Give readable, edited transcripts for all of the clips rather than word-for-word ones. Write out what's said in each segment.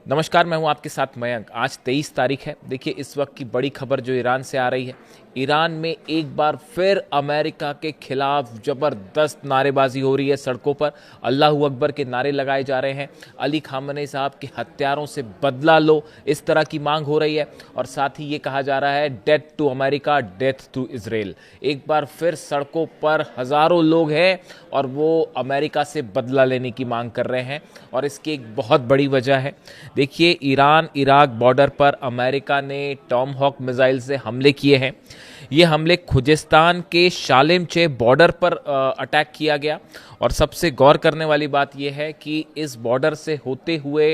नमस्कार, मैं हूं आपके साथ मयंक। आज 23 तारीख है। देखिए, इस वक्त की बड़ी खबर जो ईरान से आ रही है। ईरान में एक बार फिर अमेरिका के खिलाफ जबरदस्त नारेबाजी हो रही है। सड़कों पर अल्लाहू अकबर के नारे लगाए जा रहे हैं। अली खामनेई साहब के हत्यारों से बदला लो, इस तरह की मांग हो रही है। और साथ ही ये कहा जा रहा है, death to America, death to Israel. एक बार फिर सड़कों पर हजारों लोग हैं और वो अमेरिका से बदला लेने की मांग कर रहे हैं। और इसकी एक बहुत बड़ी वजह है। देखिए, ईरान इराक बॉर्डर पर अमेरिका ने टॉम हॉक मिसाइल से हमले किए हैं। ये हमले खुजिस्तान के शालेमचे बॉर्डर पर अटैक किया गया। और सबसे गौर करने वाली बात यह है कि इस बॉर्डर से होते हुए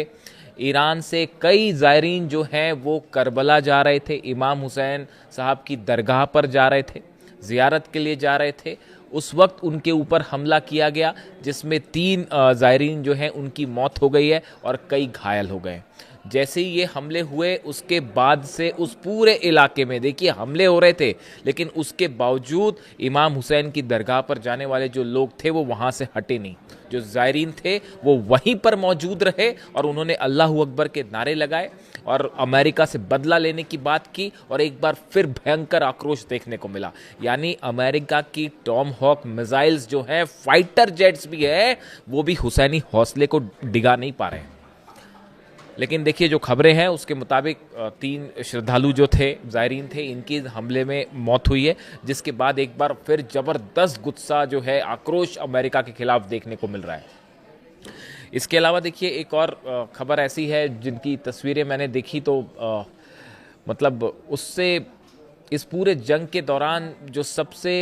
ईरान से कई ज़ायरीन जो हैं वो करबला जा रहे थे, इमाम हुसैन साहब की दरगाह पर जा रहे थे, ज़ियारत के लिए जा रहे थे। उस वक्त उनके ऊपर हमला किया गया, जिसमें 3 ज़ायरीन जो हैं उनकी मौत हो गई है और कई घायल हो गए। जैसे ही ये हमले हुए, उसके बाद से उस पूरे इलाके में, देखिए, हमले हो रहे थे, लेकिन उसके बावजूद इमाम हुसैन की दरगाह पर जाने वाले जो लोग थे वो वहाँ से हटे नहीं। जो ज़ायरीन थे वो वहीं पर मौजूद रहे और उन्होंने अल्लाहू अकबर के नारे लगाए और अमेरिका से बदला लेने की बात की। और एक बार फिर भयंकर आक्रोश देखने को मिला। यानी अमेरिका की टॉम हॉक मिसाइल्स जो हैं, फाइटर जेट्स भी है, वो भी हुसैनी हौसले को डिगा नहीं पा रहे हैं। लेकिन देखिए, जो खबरें हैं उसके मुताबिक 3 श्रद्धालु जो थे, ज़ायरीन थे, इनकी हमले में मौत हुई है। जिसके बाद एक बार फिर ज़बरदस्त गुस्सा जो है, आक्रोश अमेरिका के खिलाफ देखने को मिल रहा है। इसके अलावा देखिए, एक और खबर ऐसी है जिनकी तस्वीरें मैंने देखी तो मतलब उससे इस पूरे जंग के दौरान जो सबसे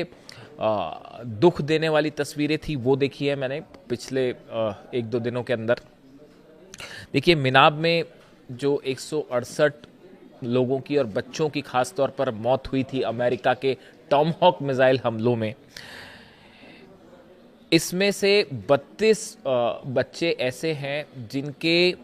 दुख देने वाली तस्वीरें थी वो देखी है मैंने पिछले 1-2 दिनों के अंदर। देखिए, मिनाब में जो 168 लोगों की और बच्चों की खास तौर पर मौत हुई थी अमेरिका के टॉम हॉक मिसाइल हमलों में, इसमें से 32 बच्चे ऐसे हैं जिनके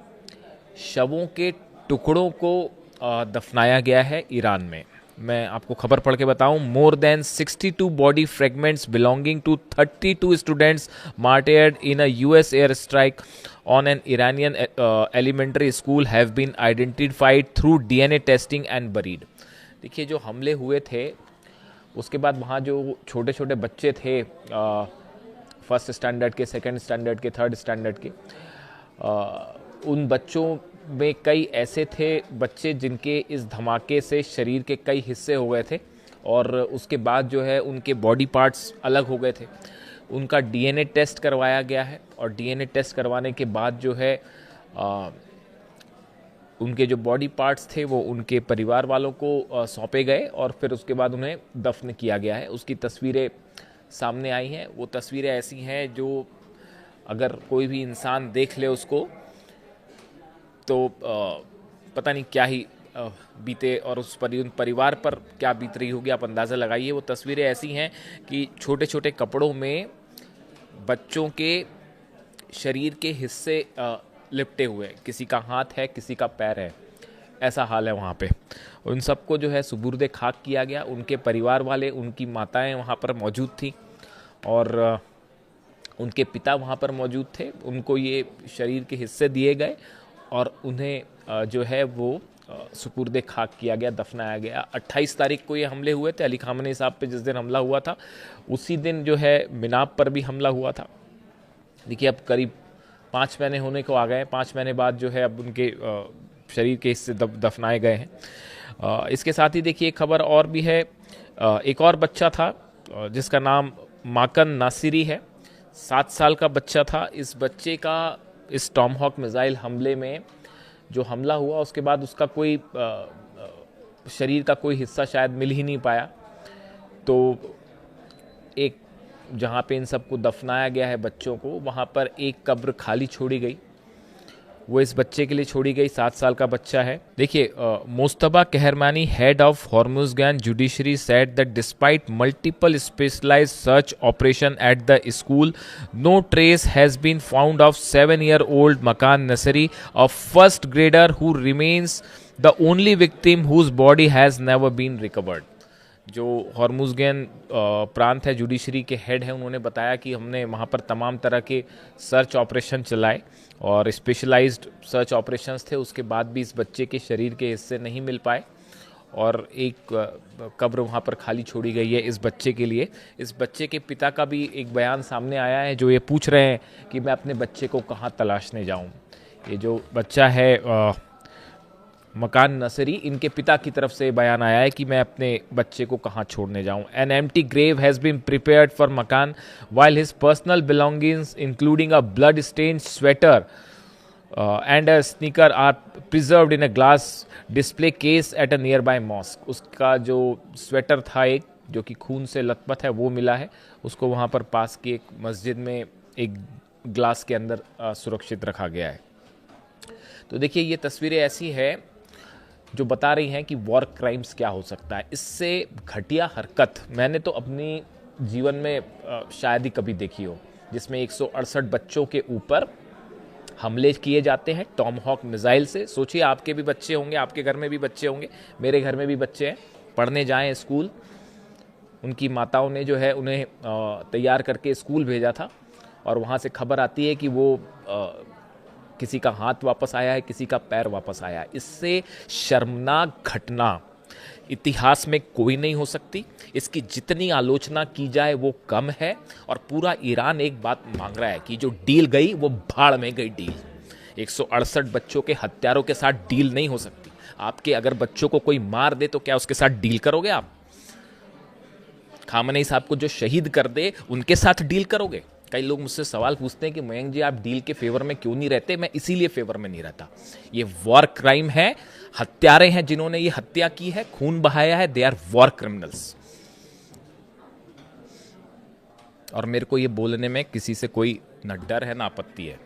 शवों के टुकड़ों को दफनाया गया है ईरान में। मैं आपको खबर पढ़ के बताऊं, more than 62 body fragments belonging to 32 students martyred in a US air strike on an Iranian elementary school have been identified through DNA testing and buried. देखिए, जो हमले हुए थे उसके बाद वहाँ जो छोटे छोटे बच्चे थे, फर्स्ट स्टैंडर्ड के, सेकंड स्टैंडर्ड के, थर्ड स्टैंडर्ड के, उन बच्चों में कई ऐसे थे बच्चे जिनके इस धमाके से शरीर के कई हिस्से हो गए थे और उसके बाद जो है उनके बॉडी पार्ट्स अलग हो गए थे। उनका डीएनए टेस्ट करवाया गया है और डीएनए टेस्ट करवाने के बाद जो है उनके जो बॉडी पार्ट्स थे वो उनके परिवार वालों को सौंपे गए और फिर उसके बाद उन्हें दफन किया गया है। उसकी तस्वीरें सामने आई हैं। वो तस्वीरें ऐसी हैं जो अगर कोई भी इंसान देख ले उसको तो पता नहीं क्या ही बीते और उस परिवार पर क्या बीत रही होगी, आप अंदाज़ा लगाइए। वो तस्वीरें ऐसी हैं कि छोटे छोटे कपड़ों में बच्चों के शरीर के हिस्से लिपटे हुए, किसी का हाथ है, किसी का पैर है, ऐसा हाल है वहाँ पे। उन सबको जो है सुपुर्द खाक किया गया। उनके परिवार वाले, उनकी माताएं वहाँ पर मौजूद थी और उनके पिता वहाँ पर मौजूद थे। उनको ये शरीर के हिस्से दिए गए और उन्हें जो है वो सुपुर्द खाक किया गया, दफनाया गया। 28 तारीख को ये हमले हुए थे। अली खामनेई साहब पे जिस दिन हमला हुआ था उसी दिन जो है मिनाब पर भी हमला हुआ था। देखिए, अब करीब 5 महीने होने को आ गए। 5 महीने बाद जो है अब उनके शरीर के हिस्से दफनाए गए हैं। इसके साथ ही देखिए, एक खबर और भी है। एक और बच्चा था जिसका नाम माकन नासिरी है। 7 साल का बच्चा था। इस बच्चे का इस टॉम हॉक मिसाइल हमले में जो हमला हुआ उसके बाद उसका कोई शरीर का कोई हिस्सा शायद मिल ही नहीं पाया। तो एक जहाँ पे इन सबको दफनाया गया है बच्चों को, वहाँ पर एक कब्र खाली छोड़ी गई। वो इस बच्चे के लिए छोड़ी गई। 7 साल का बच्चा है। देखिए, Mojtaba Ghahramani, head of Hormozgan judiciary, said that despite multiple specialised search operation at the school, no trace has been found of 7-year-old Makan Nasri, a first grader who remains the only victim whose body has never been recovered. जो Hormozgan प्रांत है, judiciary के head हैं, उन्होंने बताया कि हमने वहाँ पर तमाम तरह के सर्च ऑपरेशन चलाए और स्पेशलाइज्ड सर्च ऑपरेशंस थे। उसके बाद भी इस बच्चे के शरीर के हिस्से नहीं मिल पाए और एक कब्र वहाँ पर खाली छोड़ी गई है इस बच्चे के लिए। इस बच्चे के पिता का भी एक बयान सामने आया है, जो ये पूछ रहे हैं कि मैं अपने बच्चे को कहाँ तलाशने जाऊँ। ये जो बच्चा है मकान नसरी, इनके पिता की तरफ से बयान आया है कि मैं अपने बच्चे को कहाँ छोड़ने जाऊं। An empty grave has been prepared for Makan while his personal belongings including a blood stained sweater and a sneaker are preserved in a glass display case at a nearby mosque. उसका जो sweater था एक, जो कि खून से लथपथ है, वो मिला है। उसको वहाँ पर पास की एक मस्जिद में एक ग्लास के अंदर सुरक्षित रखा गया है। तो देखिए, ये तस्वीरें ऐसी है जो बता रही हैं कि वॉर क्राइम्स क्या हो सकता है। इससे घटिया हरकत मैंने तो अपनी जीवन में शायद ही कभी देखी हो, जिसमें 168 बच्चों के ऊपर हमले किए जाते हैं टॉमहॉक मिसाइल से। सोचिए, आपके भी बच्चे होंगे, आपके घर में भी बच्चे होंगे, मेरे घर में भी बच्चे हैं, पढ़ने जाएं स्कूल, उनकी माताओं ने जो है उन्हें तैयार करके स्कूल भेजा था और वहाँ से खबर आती है कि वो किसी का हाथ वापस आया है, किसी का पैर वापस आया है। इससे शर्मनाक घटना इतिहास में कोई नहीं हो सकती। इसकी जितनी आलोचना की जाए वो कम है। और पूरा ईरान एक बात मांग रहा है कि जो डील गई वो भाड़ में गई डील। 168 बच्चों के हत्यारों के साथ डील नहीं हो सकती। आपके अगर बच्चों को कोई मार दे तो क्या उसके साथ डील करोगे आप? खामनेई साहब को जो शहीद कर दे उनके साथ डील करोगे? कई लोग मुझसे सवाल पूछते हैं कि मयंक जी, आप डील के फेवर में क्यों नहीं रहते? मैं इसीलिए फेवर में नहीं रहता। ये वॉर क्राइम है, हत्यारे हैं जिन्होंने ये हत्या की है, खून बहाया है, दे आर वॉर क्रिमिनल्स। और मेरे को ये बोलने में किसी से कोई न डर है ना आपत्ति है।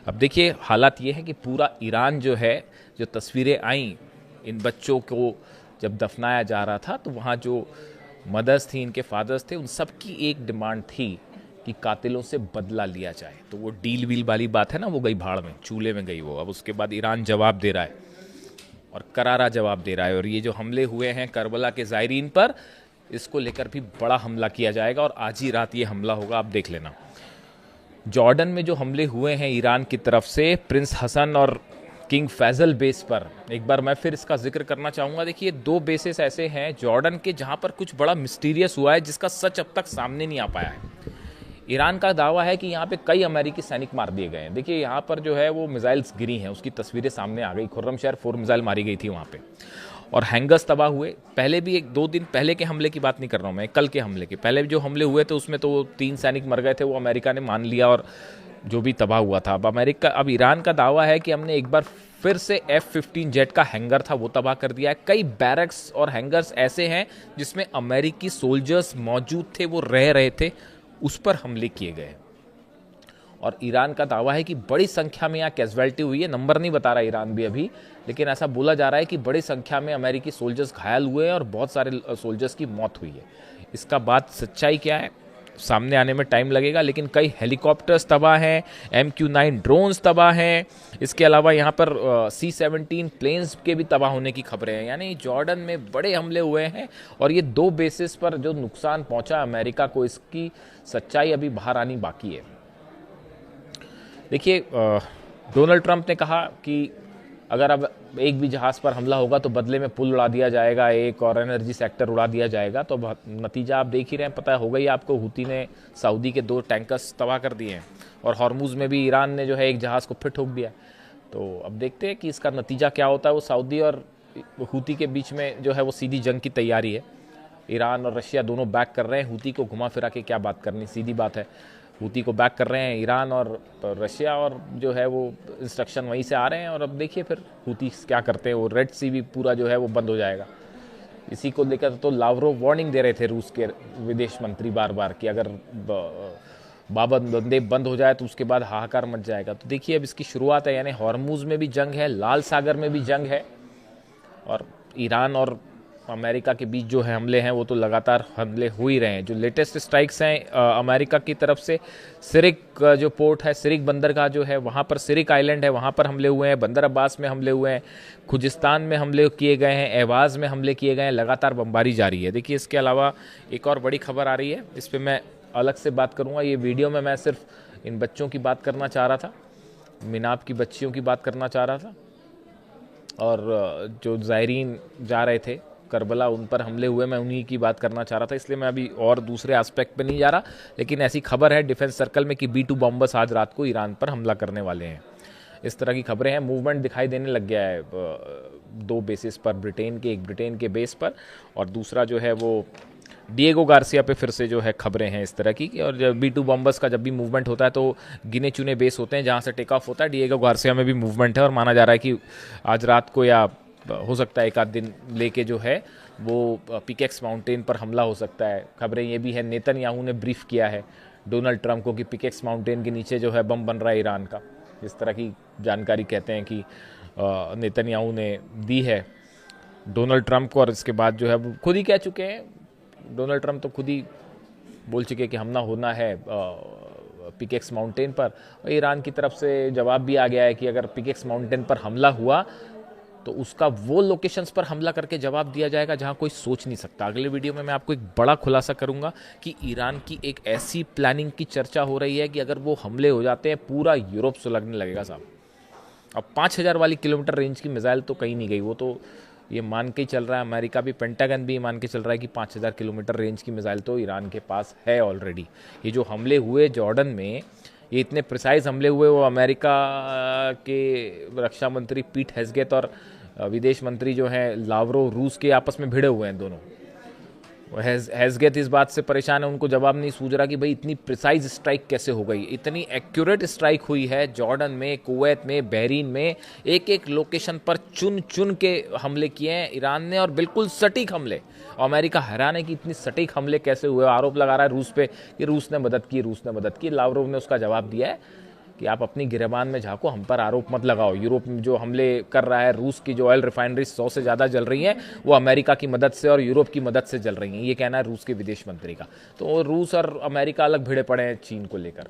अब देखिए, हालात ये है कि पूरा ईरान जो है, जो तस्वीरें आई इन बच्चों को जब दफनाया जा रहा था, तो वहाँ जो मदर्स थी, इनके फादर्स थे, उन सब की एक डिमांड थी कि कातिलों से बदला लिया जाए। तो वो डील वील वाली बात है ना, वो गई भाड़ में, चूल्हे में गई वो। अब उसके बाद ईरान जवाब दे रहा है और करारा जवाब दे रहा है। और ये जो हमले हुए हैं करबला के ज़ायरीन पर, इसको लेकर भी बड़ा हमला किया जाएगा और आज ही रात ये हमला होगा, आप देख लेना। जॉर्डन में जो हमले हुए हैं ईरान की तरफ से प्रिंस हसन और किंग फैजल बेस पर, एक बार मैं फिर इसका जिक्र करना चाहूँगा। देखिए, 2 बेसेस ऐसे हैं जॉर्डन के जहाँ पर कुछ बड़ा मिस्टीरियस हुआ है, जिसका सच अब तक सामने नहीं आ पाया है। ईरान का दावा है कि यहाँ पे कई अमेरिकी सैनिक मार दिए गए हैं। देखिए, यहाँ पर जो है वो मिसाइल्स गिरी हैं, उसकी तस्वीरें सामने आ गई। खुर्रमशहर 4 मिसाइल मारी गई थी वहाँ पे, और हैंगर्स तबाह हुए। पहले भी 1-2 दिन पहले के हमले की बात नहीं कर रहा हूँ मैं, कल के हमले के पहले जो हमले हुए थे उसमें तो 3 सैनिक मर गए थे, वो अमेरिका ने मान लिया और जो भी तबाह हुआ था। अब ईरान का दावा है कि हमने एक बार फिर से F-15 जेट का हैंगर था वो तबाह कर दिया है। कई बैरक्स और हैंगर्स ऐसे हैं जिसमें अमेरिकी सोल्जर्स मौजूद थे, वो रह रहे थे, उस पर हमले किए गए। और ईरान का दावा है कि बड़ी संख्या में यहाँ कैजुअलिटी हुई है। नंबर नहीं बता रहा ईरान भी अभी, लेकिन ऐसा बोला जा रहा है कि बड़ी संख्या में अमेरिकी सोल्जर्स घायल हुए हैं और बहुत सारे सोल्जर्स की मौत हुई है। इसका बात सच्चाई क्या है सामने आने में टाइम लगेगा, लेकिन कई हेलीकॉप्टर्स तबाह हैं, MQ-9 ड्रोन्स तबाह हैं। इसके अलावा यहाँ पर C-17 प्लेन्स के भी तबाह होने की खबरें हैं। यानी जॉर्डन में बड़े हमले हुए हैं और ये 2 बेसिस पर जो नुकसान पहुंचा अमेरिका को, इसकी सच्चाई अभी बाहर आनी बाकी है। देखिए, डोनाल्ड ट्रंप ने कहा कि अगर अब एक भी जहाज़ पर हमला होगा तो बदले में पुल उड़ा दिया जाएगा एक, और एनर्जी सेक्टर उड़ा दिया जाएगा। तो नतीजा आप देख ही रहे हैं, पता हो गई आपको। हूती ने सऊदी के 2 टैंकर्स तबाह कर दिए हैं और हॉर्मुज़ में भी ईरान ने जो है एक जहाज़ को फिर ठोक दिया। तो अब देखते हैं कि इसका नतीजा क्या होता है। वो सऊदी और हूती के बीच में जो है वो सीधी जंग की तैयारी है। ईरान और रशिया दोनों बैक कर रहे हैं। हूती को घुमा फिरा के क्या बात करनी, सीधी बात है। हूती को बैक कर रहे हैं ईरान और रशिया, और जो है वो इंस्ट्रक्शन वहीं से आ रहे हैं। और अब देखिए फिर हूती क्या करते हैं। वो रेड सी भी पूरा जो है वो बंद हो जाएगा। इसी को लेकर तो लावरोव वार्निंग दे रहे थे रूस के विदेश मंत्री बार बार कि अगर बाबंदेब बंद हो जाए तो उसके बाद हाहाकार मच जाएगा। तो देखिए, अब इसकी शुरुआत है। यानी हॉर्मुज़ में भी जंग है, लाल सागर में भी जंग है, और ईरान और अमेरिका के बीच जो है हमले हैं वो तो लगातार हमले हो ही रहे हैं। जो लेटेस्ट स्ट्राइक्स हैं अमेरिका की तरफ से, सिरिक जो पोर्ट है, सिरिक बंदरगाह जो है वहाँ पर, सिरिक आइलैंड है वहाँ पर हमले हुए हैं, बंदर अब्बास में हमले हुए हैं, खुजिस्तान में हमले किए गए हैं, एवाज में हमले किए गए हैं, लगातार बमबारी जारी है। देखिए इसके अलावा एक और बड़ी खबर आ रही है, इस पर मैं अलग से बात करूँगा। ये वीडियो में मैं सिर्फ इन बच्चों की बात करना चाह रहा था, मिनाब की बच्चियों की बात करना चाह रहा था, और जो ज़ायरीन जा रहे थे करबला, उन पर हमले हुए, मैं उन्हीं की बात करना चाह रहा था, इसलिए मैं अभी और दूसरे एस्पेक्ट पे नहीं जा रहा। लेकिन ऐसी खबर है डिफेंस सर्कल में कि B-2 बॉम्बर्स आज रात को ईरान पर हमला करने वाले हैं। इस तरह की खबरें हैं। मूवमेंट दिखाई देने लग गया है दो बेसिस पर, ब्रिटेन के, एक ब्रिटेन के बेस पर और दूसरा जो है वो डिएगो गार्सिया पे फिर से जो है खबरें हैं इस तरह की। और जब B-2 बॉम्बर्स का जब भी मूवमेंट होता है तो गिने चुने बेस होते हैं जहाँ से टेक ऑफ होता है। डिएगो गार्सिया में भी मूवमेंट है और माना जा रहा है कि आज रात को या हो सकता है एक आध दिन लेके जो है वो पिकेक्स माउंटेन पर हमला हो सकता है। खबरें ये भी है, नेतन्याहू ने ब्रीफ किया है डोनाल्ड ट्रंप को कि पिकेक्स माउंटेन के नीचे जो है बम बन रहा है ईरान का। इस तरह की जानकारी कहते हैं कि नेतन्याहू ने दी है डोनाल्ड ट्रंप को, और इसके बाद जो है वो खुद ही कह चुके हैं, डोनाल्ड ट्रंप तो खुद ही बोल चुके कि हमला होना है पिकेक्स माउंटेन पर। और ईरान की तरफ से जवाब भी आ गया है कि अगर पिकेक्स माउंटेन पर हमला हुआ तो उसका वो लोकेशंस पर हमला करके जवाब दिया जाएगा जहां कोई सोच नहीं सकता। अगले वीडियो में मैं आपको एक बड़ा खुलासा करूंगा कि ईरान की एक ऐसी प्लानिंग की चर्चा हो रही है कि अगर वो हमले हो जाते हैं पूरा यूरोप सुलगने लगेगा साहब। अब 5000 वाली किलोमीटर रेंज की मिसाइल तो कहीं नहीं गई, वो तो ये मान के ही चल रहा है, अमेरिका भी, पेंटागन भी मान के चल रहा है कि 5000 किलोमीटर रेंज की मिसाइल तो ईरान के पास है ऑलरेडी। ये जो हमले हुए जॉर्डन में, ये इतने प्रिसाइज हमले हुए, वो अमेरिका के रक्षा मंत्री पीट हेग्सेथ और विदेश मंत्री जो हैं लावरोव, रूस के आपस में भिड़े हुए हैं दोनों। हेग्सेथ इस बात से परेशान है, उनको जवाब नहीं सूझ रहा कि भाई इतनी प्रिसाइज स्ट्राइक कैसे हो गई। इतनी एक्यूरेट स्ट्राइक हुई है जॉर्डन में, कुवैत में, बहरीन में, एक एक लोकेशन पर चुन चुन के हमले किए हैं ईरान ने, और बिल्कुल सटीक हमले। अमेरिका हैरान है कि इतनी सटीक हमले कैसे हुए। आरोप लगा रहा है रूस पे कि रूस ने मदद की, रूस ने मदद की। लावरोव ने उसका जवाब दिया है कि आप अपनी गिरेबान में झांको, हम पर आरोप मत लगाओ। यूरोप में जो हमले कर रहा है, रूस की जो ऑयल रिफाइनरी 100 से ज़्यादा जल रही हैं, वो अमेरिका की मदद से और यूरोप की मदद से जल रही हैं, ये कहना है रूस के विदेश मंत्री का। तो रूस और अमेरिका अलग भिड़े पड़े हैं चीन को लेकर।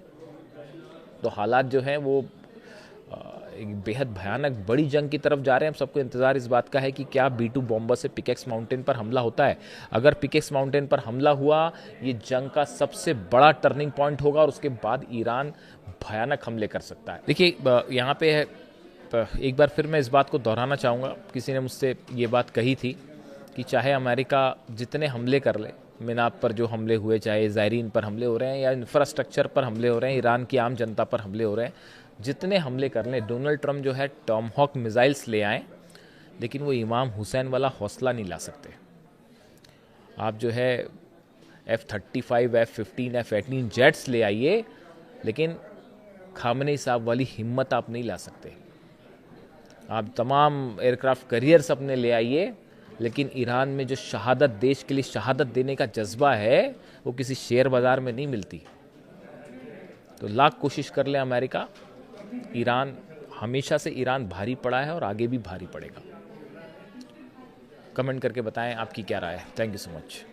तो हालात जो हैं वो एक बेहद भयानक बड़ी जंग की तरफ जा रहे हैं। हम सबको इंतजार इस बात का है कि क्या B-2 बॉम्बर से पिकेक्स माउंटेन पर हमला होता है। अगर पिकेक्स माउंटेन पर हमला हुआ, ये जंग का सबसे बड़ा टर्निंग पॉइंट होगा और उसके बाद ईरान भयानक हमले कर सकता है। देखिए यहाँ पे है, एक बार फिर मैं इस बात को दोहराना चाहूँगा, किसी ने मुझसे ये बात कही थी कि चाहे अमेरिका जितने हमले कर ले, मिनाब पर जो हमले हुए, चाहे ज़ायरीन पर हमले हो रहे हैं या इंफ्रास्ट्रक्चर पर हमले हो रहे हैं, ईरान की आम जनता पर हमले हो रहे हैं, जितने हमले कर लें, डोनाल्ड ट्रंप जो है टॉमहॉक मिसाइल्स ले आएँ, लेकिन वो इमाम हुसैन वाला हौसला नहीं ला सकते। आप जो है F-35, F-15, F-18 जेट्स ले आइए, लेकिन खामनेई साहब वाली हिम्मत आप नहीं ला सकते। आप तमाम एयरक्राफ्ट करियर्स अपने ले आइए, लेकिन ईरान में जो शहादत, देश के लिए शहादत देने का जज्बा है, वो किसी शेयर बाजार में नहीं मिलती। तो लाख कोशिश कर ले अमेरिका, ईरान हमेशा से ईरान भारी पड़ा है और आगे भी भारी पड़ेगा। कमेंट करके बताएं आपकी क्या राय है। Thank you so much.